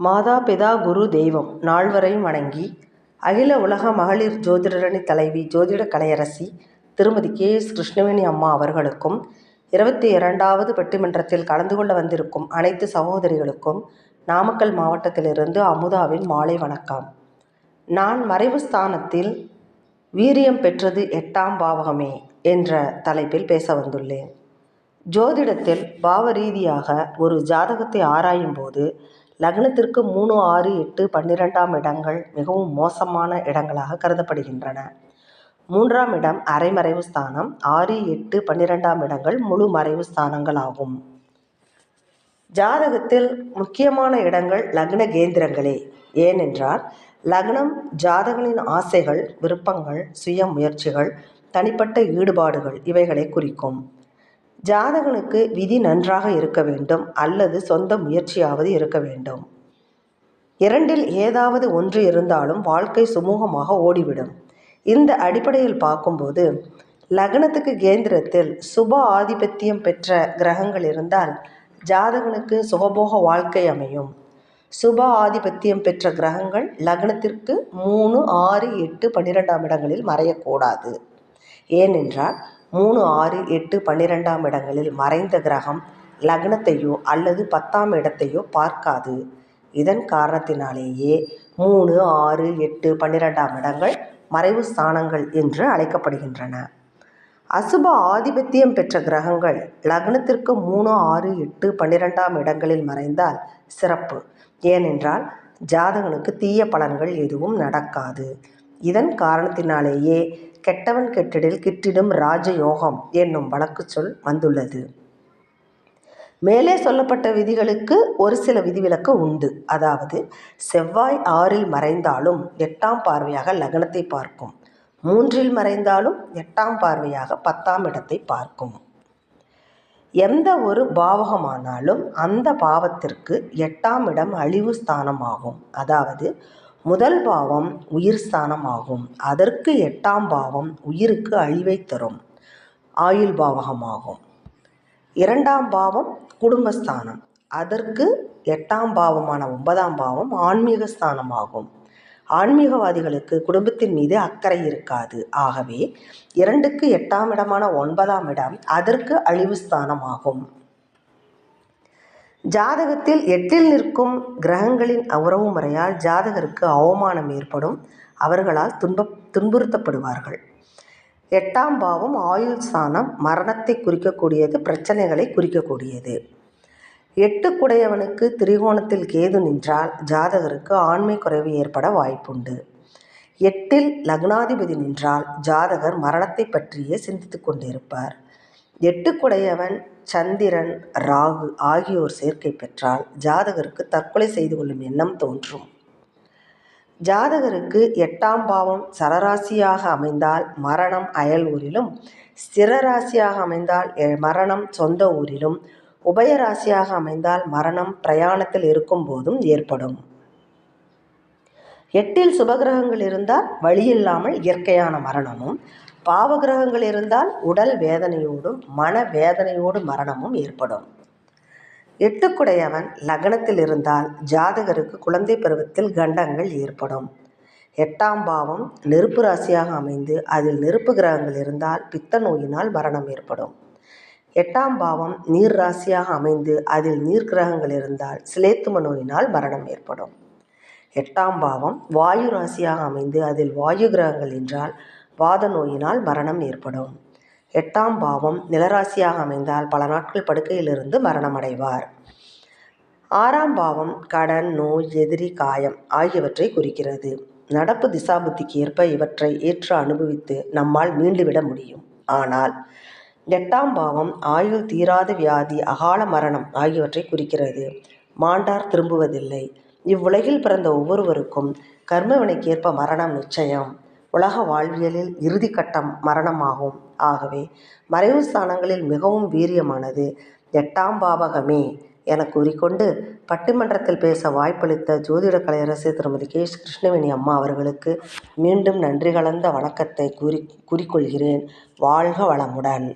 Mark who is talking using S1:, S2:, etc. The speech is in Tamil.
S1: மாதா பிதா குரு தெய்வம் நால்வரையும் வணங்கி அகில உலக மகளிர் ஜோதிடரணி தலைவி ஜோதிட கலையரசி திருமதி கே.எஸ். கிருஷ்ணவேணி அம்மா அவர்களுக்கும் 22வது பட்டிமன்றத்தில் கலந்து கொள்ள வந்திருக்கும் அனைத்து சகோதரிகளுக்கும் நாமக்கல் மாவட்டத்திலிருந்து அமுதாவின் மாலை வணக்கம். நான் மறைவு ஸ்தானத்தில் வீரியம் பெற்றது 8ஆம் பாவகமே என்ற தலைப்பில் பேச வந்துள்ளேன். ஜோதிடத்தில் பாவ ரீதியாக ஒரு ஜாதகத்தை ஆராயும் போது லக்னத்திற்கு 3, 6, 8, 12ஆம் இடங்கள் மிகவும் மோசமான இடங்களாக கருதப்படுகின்றன. 3ஆம் இடம் அரைமறைவு ஸ்தானம், 6, 8, 12ஆம் இடங்கள் முழு மறைவு ஸ்தானங்கள் ஆகும். ஜாதகத்தில் முக்கியமான இடங்கள் லக்ன கேந்திரங்களே. ஏனென்றால் லக்னம் ஜாதகனின் ஆசைகள், விருப்பங்கள், சுய முயற்சிகள், தனிப்பட்ட ஈடுபாடுகள் இவைகளை குறிக்கும். ஜாதகனுக்கு விதி நன்றாக இருக்க வேண்டும் அல்லது சொந்த முயற்சியாவது இருக்க வேண்டும். இரண்டில் ஏதாவது ஒன்று இருந்தாலும் வாழ்க்கை சுமூகமாக ஓடிவிடும். இந்த அடிப்படையில் பார்க்கும்போது லக்னத்துக்கு கேந்திரத்தில் சுப ஆதிபத்தியம் பெற்ற கிரகங்கள் இருந்தால் ஜாதகனுக்கு சுகபோக வாழ்க்கை அமையும். சுப ஆதிபத்தியம் பெற்ற கிரகங்கள் லக்னத்திற்கு 3, 6, 8, 12ஆம் இடங்களில் மறையக்கூடாது. ஏனென்றால் 3, 6, 8, 12ஆம் இடங்களில் மறைந்த கிரகம் லக்னத்தையோ அல்லது 10ஆம் இடத்தையோ பார்க்காது. இதன் காரணத்தினாலேயே 3, 6, 8, 12ஆம் இடங்கள் மறைவு ஸ்தானங்கள் என்று அழைக்கப்படுகின்றன. அசுப ஆதிபத்தியம் பெற்ற கிரகங்கள் லக்னத்திற்கு 3, 6, 8, 12ஆம் இடங்களில் மறைந்தால் சிறப்பு. ஏனென்றால் ஜாதகனுக்கு தீய பலன்கள் எதுவும் நடக்காது. இதன் காரணத்தினாலேயே கெட்டவன் கெட்டிடில் கிட்டிடும் ராஜயோகம் என்னும் வழக்கு சொல் வந்துள்ளது. மேலே சொல்லப்பட்ட விதிகளுக்கு ஒரு சில விதிவிலக்கு உண்டு. அதாவது செவ்வாய் 6இல் மறைந்தாலும் 8ஆம் பார்வையாக லக்னத்தை பார்க்கும். 3இல் மறைந்தாலும் 8ஆம் பார்வையாக 10ஆம் இடத்தை பார்க்கும். எந்த ஒரு பாவகமானாலும் அந்த பாவத்திற்கு 8ஆம் இடம் அழிவு ஸ்தானமாகும். அதாவது முதல் பாவம் உயிர் ஸ்தானம் ஆகும். அதற்கு 8ஆம் பாவம் உயிருக்கு அழிவை தரும் ஆயுள் பாவகமாகும். 2ஆம் பாவம் குடும்பஸ்தானம். அதற்கு 8ஆம் பாவமான 9ஆம் பாவம் ஆன்மீக ஸ்தானமாகும். ஆன்மீகவாதிகளுக்கு குடும்பத்தின் மீது அக்கறை இருக்காது. ஆகவே 2க்கு 8ஆம் இடமான 9ஆம் இடம் அதற்கு அழிவு ஸ்தானமாகும். ஜாதகத்தில் 8இல் நிற்கும் கிரகங்களின் உறவு முறையால் ஜாதகருக்கு அவமானம் ஏற்படும். அவர்களால் துன்புறுத்தப்படுவார்கள். 8ஆம் பாவம் ஆயுள் ஸ்தானம் மரணத்தை குறிக்கக்கூடியது, பிரச்சனைகளை குறிக்கக்கூடியது. 8குடையவனுக்கு திரிகோணத்தில் கேது நின்றால் ஜாதகருக்கு ஆண்மை குறைவு ஏற்பட வாய்ப்புண்டு. 8இல் லக்னாதிபதி நின்றால் ஜாதகர் மரணத்தை பற்றியே சிந்தித்து கொண்டிருப்பார். 8குடையவன் சந்திரன், ராகு ஆகியோர் சேர்க்கை பெற்றால் ஜாதகருக்கு தற்கொலை செய்து கொள்ளும் எண்ணம் தோன்றும். ஜாதகருக்கு 8ஆம் பாவம் சரராசியாக அமைந்தால் மரணம் அயல் ஊரிலும், ஸ்திரராசியாக அமைந்தால் மரணம் சொந்த ஊரிலும், உபயராசியாக அமைந்தால் மரணம் பிரயாணத்தில் இருக்கும் போதும் ஏற்படும். 8இல் சுபகிரகங்கள் இருந்தால் வழியில்லாமல் இயற்கையான மரணமும், பாவகிரகங்கள் இருந்தால் உடல் வேதனையோடும் மன வேதனையோடு மரணமும் ஏற்படும். 8குடையவன் லக்னத்தில் இருந்தால் ஜாதகருக்கு குழந்தை பருவத்தில் கண்டங்கள் ஏற்படும். 8ஆம் பாவம் நெருப்பு ராசியாக அமைந்து அதில் நெருப்பு கிரகங்கள் இருந்தால் பித்த நோயினால் மரணம் ஏற்படும். 8ஆம் பாவம் நீர் ராசியாக அமைந்து அதில் நீர் கிரகங்கள் இருந்தால் சிலேத்தும நோயினால் மரணம் ஏற்படும். 8ஆம் பாவம் வாயு ராசியாக அமைந்து அதில் வாயு கிரகங்கள் என்றால் வாத நோயினால் மரணம் ஏற்படும். 8ஆம் பாவம் நிலராசியாக அமைந்தால் பல நாட்கள் படுக்கையிலிருந்து மரணம் அடைவார். 6ஆம் பாவம் கடன், நோய், எதிரி, காயம் ஆகியவற்றை குறிக்கிறது. நடப்பு திசாபுத்திக்கு ஏற்ப இவற்றை ஏற்று அனுபவித்து நம்மால் மீண்டுவிட முடியும். ஆனால் 8ஆம் பாவம் ஆயுள் தீராத வியாதி, அகால மரணம் ஆகியவற்றை குறிக்கிறது. மாண்டார் திரும்புவதில்லை. இவ்வுலகில் பிறந்த ஒவ்வொருவருக்கும் கர்மவினைக்கேற்ப மரணம் நிச்சயம். உலக வாழ்வியலில் இறுதி கட்டம் மரணமாகும். ஆகவே மறைவு ஸ்தானங்களில் மிகவும் வீரியமானது 8ஆம் பாவகமே என கூறிக்கொண்டு பட்டிமன்றத்தில் பேச வாய்ப்பளித்த ஜோதிட கலையரசி திருமதி கே.எஸ். கிருஷ்ணவேணி அம்மா அவர்களுக்கு மீண்டும் நன்றி கலந்த வணக்கத்தை கூறிக்கொள்கிறேன். வாழ்க வளமுடன்.